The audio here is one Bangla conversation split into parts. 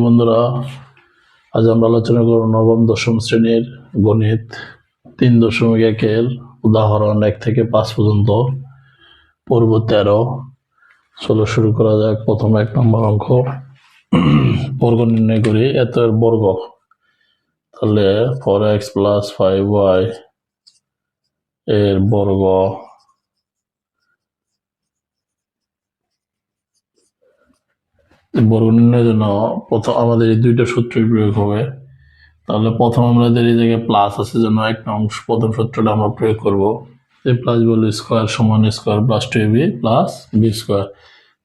বন্ধুরা, আজ আমরা আলোচনা করব নবম দশম শ্রেণীর গণিত 3.1-এর উদাহরণ 1 থেকে 5 পর্যন্ত পর্ব 13। চলো শুরু করা যাক। প্রথমে 1 নম্বর অঙ্ক, বর্গ নির্ণয় করি। এত এর বর্গ, তাহলে 4x + 5y এর বর্গ বর্গ নির্ণয়ের জন্য প্রথম আমাদের এই দুইটা সূত্র প্রয়োগ হবে। তাহলে প্রথম আমাদের এই জায়গায় প্লাস আছে জন্য একটা অংশ প্রথম সূত্রটা আমরা প্রয়োগ করব। a প্লাস b স্কয়ার সমান square plus 2ab plus b square.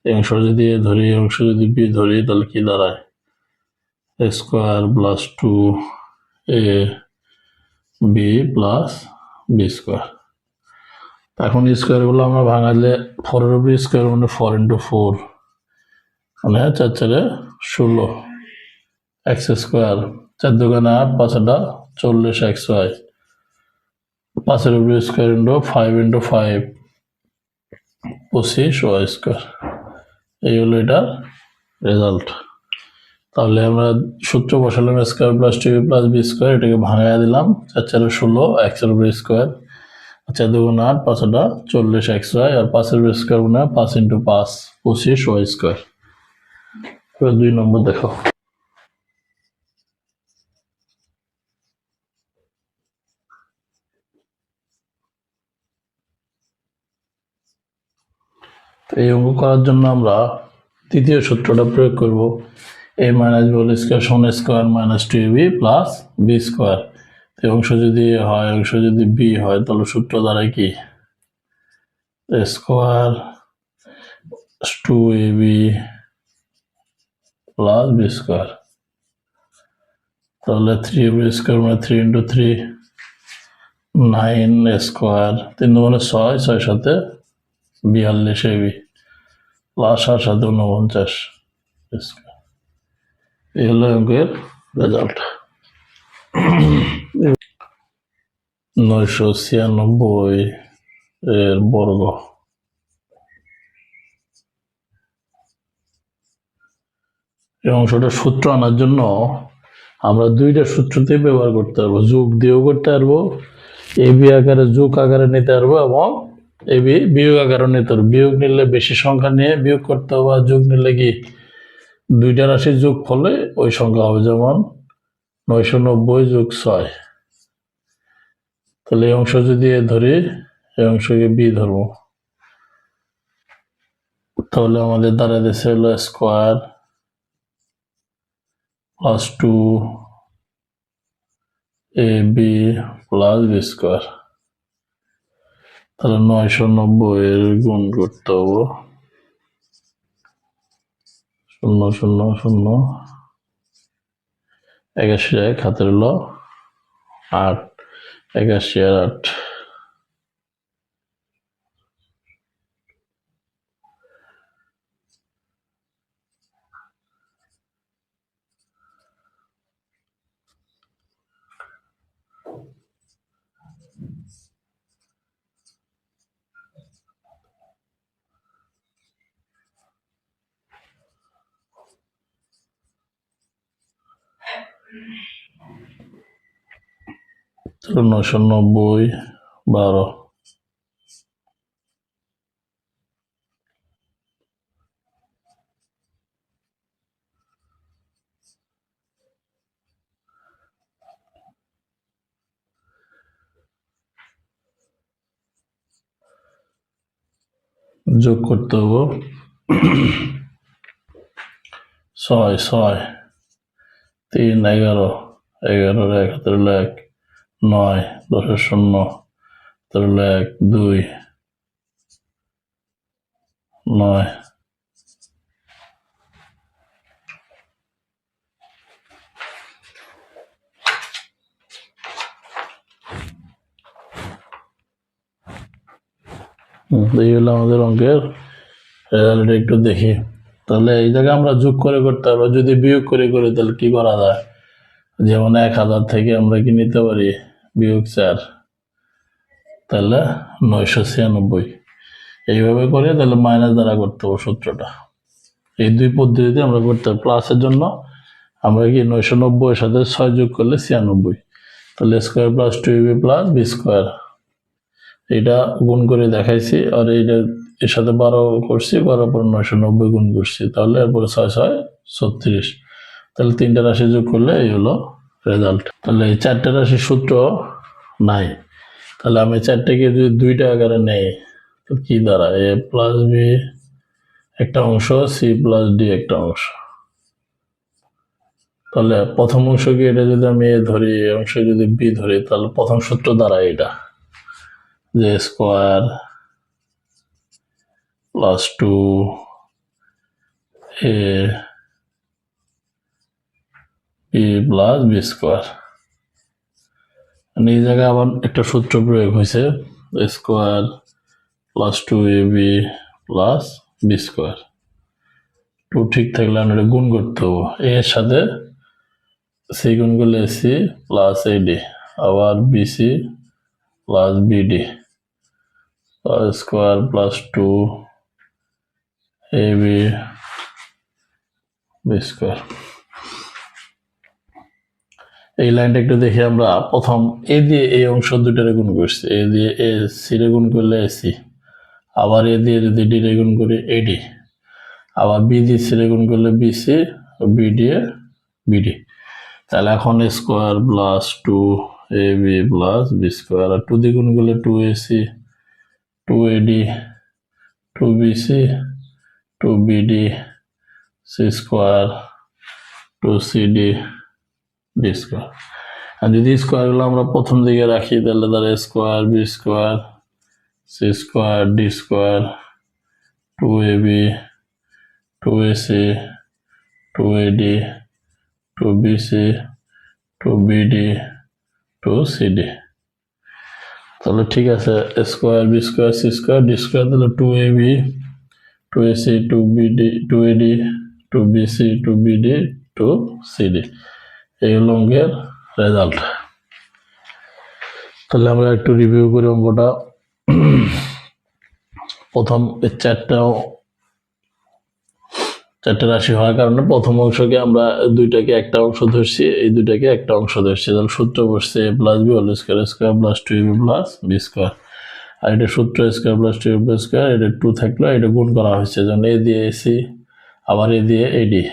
এই অংশ যদি a ধরি, এই অংশ যদি b ধরি, তাহলে কি দাঁড়ায়? a square plus 2ab plus b square. এখন স্কয়ার গুলো আমরা ভাঙালে 4 এর উপর স্কয়ার মানে 4 × 4 মানে 4 × 16 x স্কয়ার। 4 × 2 = 8, 5 × 40 xy। 5 এর উপর স্কয়ার ইন্টু 5 × 5 25 y স্কয়ার। এই হলো এটার রেজাল্ট। তাহলে আমরা সূত্র বসালাম square plus 2ab plus b square, এটাকে ভাঙাইয়া দিলাম। 4 × 16 x এর উপর স্কয়ার, 4 × 2 = 8, 5 × 40 xy, আর 5 এর উপর স্কয়ার মানে 5 × 5 25 y স্কয়ার। এবার 2 নম্বর দেখো। এই অঙ্ক করার জন্য আমরা তৃতীয় সূত্রটা প্রয়োগ করব। a - b স্কয়ার সমান square minus 2ab plus b square. এই অংশ যদি a হয়, অংশ যদি b হয়, তাহলে সূত্র দ্বারাই কি a square 2ab plus b square. তাহলে 3ab স্কয়ার মানে 3 × 3 9 স্কয়ার, 3 × 6, 6 × 7 42 ab প্লাস 8 × 7 49 স্কয়ার। এই হলো অঙ্কের রেজাল্ট। 996 এর বর্গ। এই অংশটা সূত্র আনার জন্য আমরা দুইটা সূত্রতে ব্যবহার করতে পারবো। যোগ দিয়েও করতে পারবো, ab আকারে যোগ আকারে নিতে পারবো, এবং ab বিয়োগ আকারে নিতে পারবো। বিয়োগ নিলে বেশি সংখ্যা নিয়ে বিয়োগ করতে হবে, আর যোগ নিলে কি দুইটা রাশির যোগ ফলে ওই সংখ্যা হবে। যেমন 990 + 6। তাহলে এই অংশ যদি a ধরি, এই অংশকে b ধরবো, তাহলে আমাদের দ্বারা দিচ্ছে হলো square plus 2ab plus b square. তাহলে 990 এর গুণ করতে হবে 0 0 0 81 1 হাতের হলো 8 81 আর 8। তাহলে 990 12 যোগ করতে হবে 6 6 3 11 11 1 হাতের হলো 1 9 10 0 হাতের হলো 1 2 9। এই হলো আমাদের অঙ্কের রেজাল্ট। একটু দেখি। তাহলে এই জায়গায় আমরা যোগ করে করতে পারবো, যদি বিয়োগ করে করি তাহলে কি করা যায়? যেমন 1000 থেকে আমরা কি নিতে পারি বিয়োগ 4, তাহলে 996। এইভাবে করে তাহলে মাইনাস দ্বারা করতে হবে সূত্রটা। এই দুই পদ্ধতিতে আমরা করতে পারি। প্লাসের জন্য আমরা কি 990 এর সাথে 6 যোগ করলে 96, তাহলে square plus 2ab plus B square, এটা গুণ করে দেখাইছি। আর এইটা এর সাথে 12 করছি, করার পর 990 গুণ করছি, তাহলে এরপরে 6 6 36, তাহলে তিনটা রাশি যোগ করলে এই হলো রেজাল্ট। তাহলে এই চারটা রাশির সূত্র নাই, তাহলে আমি চারটাকে যদি দুইটা আকারে নেই তো কি দাঁড়ায়, এ প্লাস বি একটা অংশ, সি প্লাস ডি একটা অংশ। তাহলে প্রথম অংশকে এটা যদি আমি এ ধরি, এই অংশ যদি বি ধরি, তাহলে প্রথম সূত্র দাঁড়ায় এটা, যে square plus 2 a b plus B square. এই জায়গায় আবার একটা সূত্র প্রয়োগ হয়েছে, square plus 2ab plus B square. 2 ঠিক থাকলে আমরা এটা গুণ করতে হবো, এ এর সাথে সি গুণ করলে সি প্লাস এডি, আবার b c plus b d, square plus 2ab b square. এই লাইনটা একটু দেখি আমরা। প্রথম এ দিয়ে এই অংশ দুটারে গুণ করছি, এ দিয়ে এ সি রে গুণ করলে এসি, আবার এ দিয়ে যদি ডি রে গুণ করি এডি, আবার বি দিয়ে সি রে গুণ করলে বিসি, বি দিয়ে বিডি। তাহলে এখন square plus 2ab plus B square, আর 2 দিয়ে গুণ করলে 2ac 2ad 2bc 2bd C square 2cd D square. আর যদি স্কোয়ারগুলো আমরা প্রথম দিকে রাখি, তাহলে তারা square B square C square D square 2ab 2ac 2ad 2bc 2bd 2cd। তাহলে ঠিক আছে, square B square C square D square, তাহলে 2ab 2ac 2bd 2ad 2bc 2bd 2cd, এই হলো অঙ্কের রেজাল্ট। তাহলে আমরা একটু রিভিউ করি অঙ্কটা। প্রথম চারটা রাশি হওয়ার কারণে প্রথম অংশকে আমরা দুইটাকে একটা অংশ ধরছি, এই দুইটাকে একটা অংশ ধরছি, তাহলে সূত্র বসছে a plus b whole square, square plus 2ab plus B square. আর এটা সূত্র square plus 2ab plus square, এটা 2 থাকলো, এটা গুণ করা হয়েছে, যেমন এ দিয়ে এসি, আবার এ দিয়ে এডি,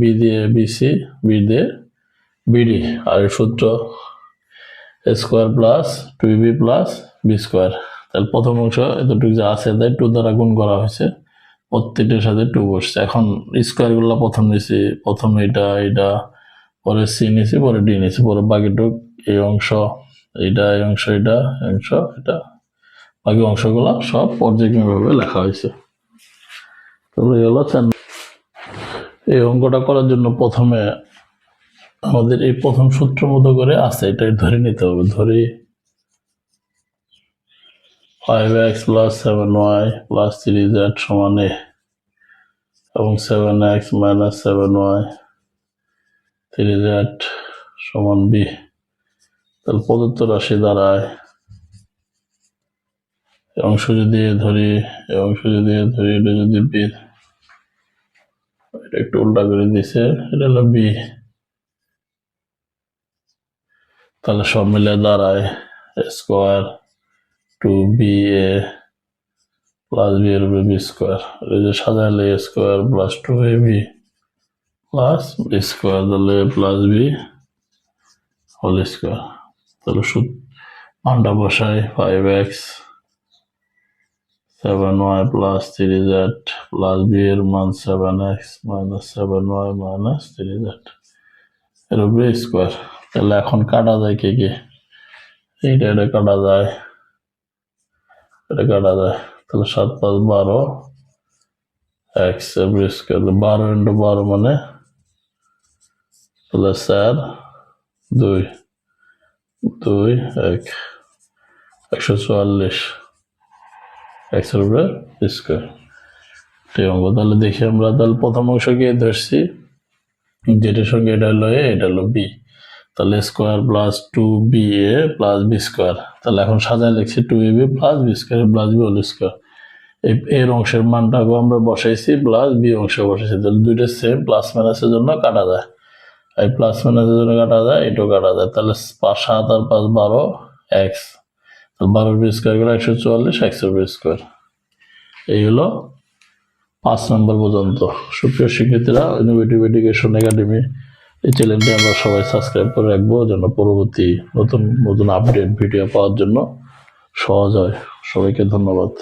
বি দিয়ে বিসি, বি দিয়ে বিডি। আর সূত্র square plus 2ab plus B square. তাহলে প্রথম অংশ এতটুকু যা আছে তাই 2 দ্বারা গুণ করা হয়েছে, প্রত্যেকটার সাথে 2 বসছে। এখন স্কোয়ার গুলো প্রথম নিয়েছি, প্রথম এটা পরে সি নিয়েছি, পরে ডি নিয়েছি, পরে বাকিটুক এই অংশ এইটা, এই অংশ এটা, অংশ এটা, বাকি অংশগুলো সব পর্যায়ক্রমিকভাবে লেখা হয়েছে। তাহলে হলো এই অঙ্কটা করার জন্য প্রথমে আমাদের এই প্রথম সূত্র মতো করে আছে, এটা ধরে নিতে হবে। ধরি 5x plus 7y plus 3z সমান a এবং 7x মাইনাস 7y 3z সমান b। তাহলে প্রদত্ত রাশি দ্বারায় অংশ যদি ধরি, অংশ যদি ধরি, এটা যদি b, এটা একটু উল্টা করে দিছে, এটা হলো b। তাহলে সব মিলে দাঁড়ায় স্কোয়ার 2ba প্লাস বি এর উপরে বি স্কোয়ার, এই যে সাজাইলে a square plus 2ab plus B square, তাহলে a plus b whole square. তাহলে মানটা বসাই 5x 7y plus 3z plus b এর মান 7x minus 7y minus 3z এর উপরে স্কোয়ার। তাহলে এখন কাটা যায় কি কি, এটা কাটা যায়, এটা কাটা যায়, তাহলে 7 5 12 x এর স্কোয়ার, 12 ইন্টু 12 মানে তাহলে 4 2 2 1 144 x এর উপরে স্কোয়ার। এই অঙ্ক তাহলে দেখি আমরা। তাহলে প্রথম অংশকে ধরছি, যেটার সঙ্গে এটা হলো এ, এটা হলো বি, তাহলে square plus 2ba plus B square. তাহলে এখন সাজায় লিখছি 2ab plus B square plus b whole square. এর অংশের মানটাকে আমরা বসাইছি, প্লাস বি অংশ বসাইছি, তাহলে দুইটা সেম, প্লাস মাইনাসের জন্য কাটা যায়। এই প্লাস মাইনাসের জন্য কাটা যায়, এটাও কাটা যায়, তাহলে 7 আর 5 12 এক্স, 12 বি স্কোয়ার করে 144 এক্সের বি স্কোয়ার। এই হলো 5 নম্বর পর্যন্ত। সুপ্রিয় শিক্ষার্থীরা, ইনোভেটিভ এডুকেশন একাডেমি এই চ্যানেলটি আমরা সবাই সাবস্ক্রাইব করে রাখবো, যেন পরবর্তী নতুন নতুন আপডেট ভিডিও পাওয়ার জন্য সহজ হয়। সবাইকে ধন্যবাদ।